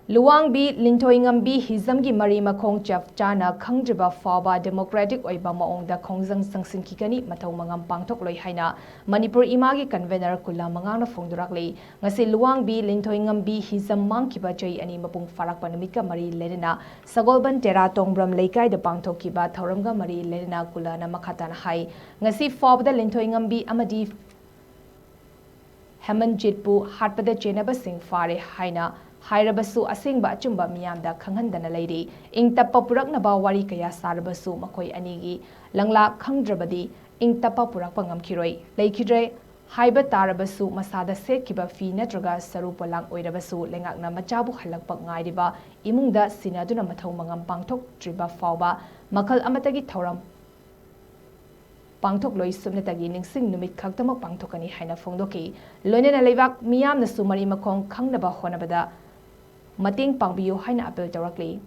LUWANGBI LINTHOINGAMBI HIJAM gi mari makhong CHAP CHANA KHANGDRIBA PHAOBA democratic Oiba Mawongda Khongjang Changsinkhigani Mathou Mangam Pangthokloi HAINA MANIPUR imagi CONVENOR KULLA MANGNG PHONGDORAKLI ngasi LUWANGBI LINTHOINGAMBI HIJAM mangkiba chai ani mapung farakpa numika mari lenena Sagolban Tera Tongbram Leikai da pangthokkiba thauramga mari lenena KULLA na makhatana hai ngasi PHAOBA LINTHOINGAMBI amadi Hemanjitpu hatpada chenaba sing fare HAINA Hairabasu asingba achumba miyamda khanghandana leiri ingtappa puraknaba wari kaya sarabasu makoi anigi langla khangdrabadi ingtappa purakpa ngamkhiroi leikidre haiba tarabasu masada setkiba fi natraga sarupalang oirabasu lengakna machabu halakpa ngairiba imungda sinaduna Mathou Mangam Pangthokloi PHAOBA makhal amatagi thauram Pangthokloi subnatagi ningsing numit khaktamak pangthokani haina phongdoki loinena leibak miyamna sumari makhong khangnaba honabada Mating pangbiyo haina apel tawrakli